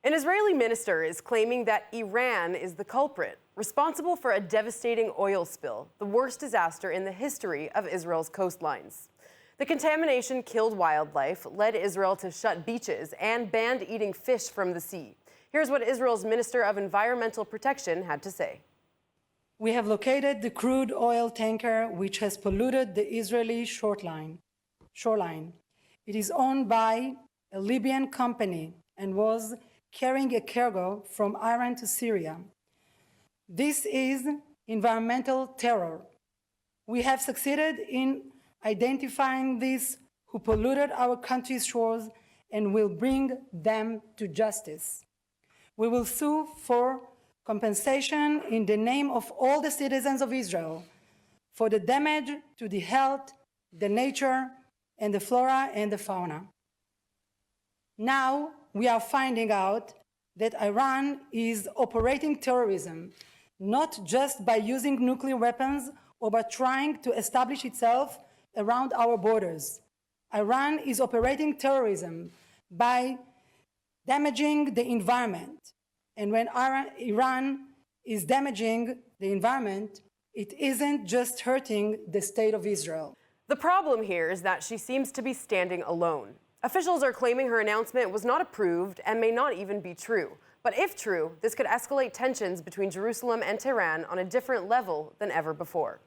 An Israeli minister is claiming that Iran is the culprit, responsible for a devastating oil spill, the worst disaster in the history of Israel's coastlines. The contamination killed wildlife, led Israel to shut beaches, and banned eating fish from the sea. Here's what Israel's Minister of Environmental Protection had to say. We have located the crude oil tanker which has polluted the Israeli shoreline. It is owned by a Libyan company and was carrying a cargo from Iran to Syria. This is environmental terror. We have succeeded in identifying these who polluted our country's shores and will bring them to justice. We will sue for compensation in the name of all the citizens of Israel for the damage to the health, the nature, and the flora and the fauna. Now we are finding out that Iran is operating terrorism, not just by using nuclear weapons or by trying to establish itself around our borders. Iran is operating terrorism by damaging the environment. And when Iran is damaging the environment, it isn't just hurting the state of Israel. The problem here is that she seems to be standing alone. Officials are claiming her announcement was not approved and may not even be true. But if true, this could escalate tensions between Jerusalem and Tehran on a different level than ever before.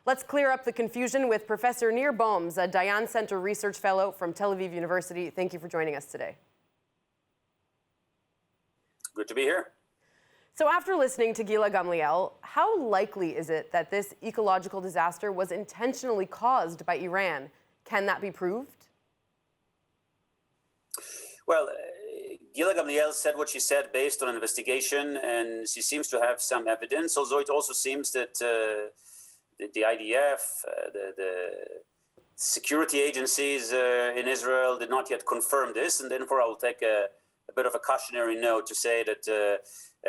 Let's clear up the confusion with Professor Nir Boms, a Dayan Center Research Fellow from Tel Aviv University. Thank you for joining us today. Good to be here. So after listening to Gila Gamliel, how likely is it that this ecological disaster was intentionally caused by Iran? Can that be proved? Well, Gila Gamliel said what she said based on an investigation, and she seems to have some evidence, although it also seems that the IDF, the security agencies in Israel did not yet confirm this, and therefore I will take a bit of a cautionary note to say that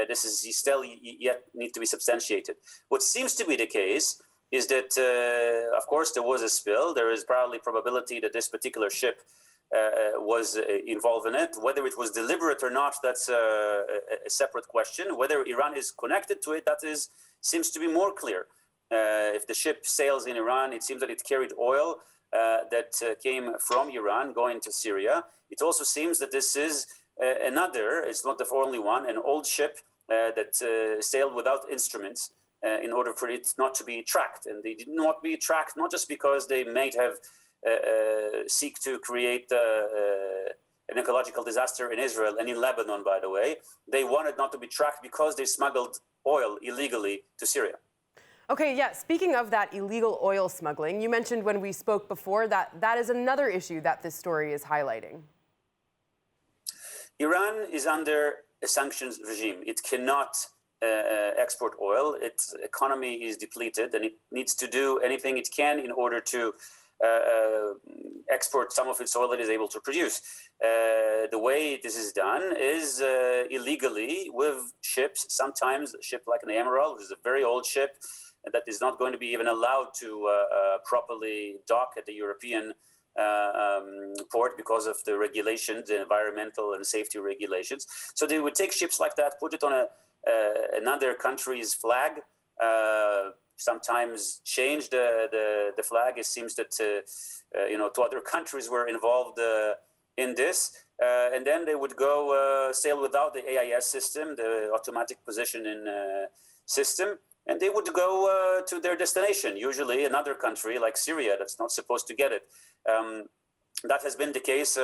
this is still yet need to be substantiated. What seems to be the case is that, of course, there was a spill. There is probably probability that this particular ship was involved in it. Whether it was deliberate or not, that's a separate question. Whether Iran is connected to it, seems to be more clear. If the ship sails in Iran, it seems that it carried oil that came from Iran going to Syria. It also seems that this is another, it's not the only one, an old ship that sailed without instruments in order for it not to be tracked. And they did not be tracked, not just because they might have seek to create an ecological disaster in Israel and in Lebanon, by the way. They wanted not to be tracked because they smuggled oil illegally to Syria. Okay, yeah, speaking of that illegal oil smuggling, you mentioned when we spoke before that that is another issue that this story is highlighting. Iran is under a sanctions regime. It cannot export oil. Its economy is depleted, and it needs to do anything it can in order to export some of its oil that it is able to produce. The way this is done is illegally with ships, sometimes a ship like an Emerald, which is a very old ship that is not going to be even allowed to properly dock at the European port because of the regulations, the environmental and safety regulations. So they would take ships like that, put it on another country's flag, sometimes change the flag. It seems that two other countries were involved in this, and then they would go sail without the AIS system, the automatic positioning system, and they would go to their destination, usually another country like Syria that's not supposed to get it. That has been the case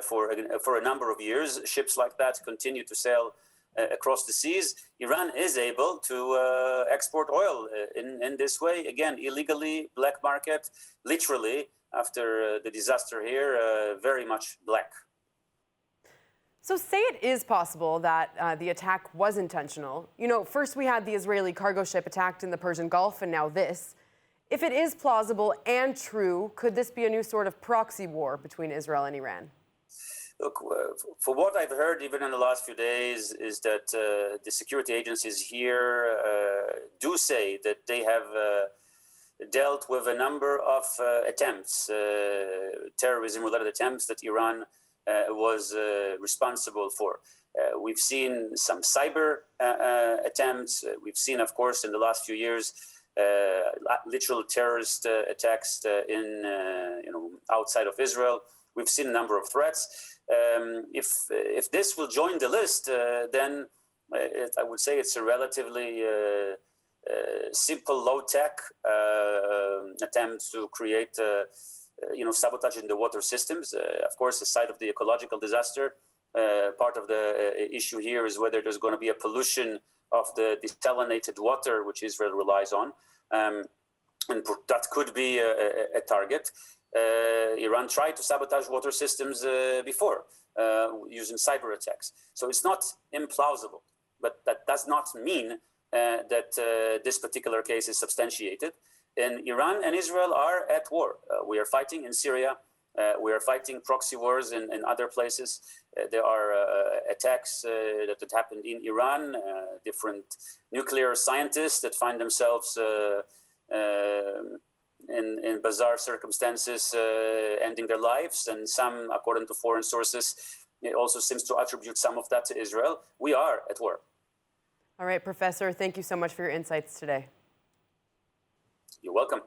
for a number of years. Ships like that continue to sail across the seas. Iran is able to export oil in this way, again, illegally, black market, literally, after the disaster here, very much black. So say it is possible that the attack was intentional. You know, first we had the Israeli cargo ship attacked in the Persian Gulf, and now this. If it is plausible and true, could this be a new sort of proxy war between Israel and Iran? Look, for what I've heard, even in the last few days, is that the security agencies here do say that they have dealt with a number of attempts, terrorism-related attempts that Iran was responsible for. We've seen some cyber attempts. We've seen, of course, in the last few years, literal terrorist attacks outside of Israel. We've seen a number of threats. If this will join the list, then I would say it's a relatively simple, low-tech attempt to create, sabotage in the water systems. Of course, aside of the ecological disaster, part of the issue here is whether there's going to be a pollution of the desalinated water, which Israel relies on, and that could be a target. Iran tried to sabotage water systems before using cyber attacks. So it's not implausible, but that does not mean that this particular case is substantiated. And Iran and Israel are at war. We are fighting in Syria. We are fighting proxy wars in other places. There are attacks that had happened in Iran, different nuclear scientists that find themselves in bizarre circumstances ending their lives. And some, according to foreign sources, it also seems to attribute some of that to Israel. We are at war. All right, Professor, thank you so much for your insights today. You're welcome.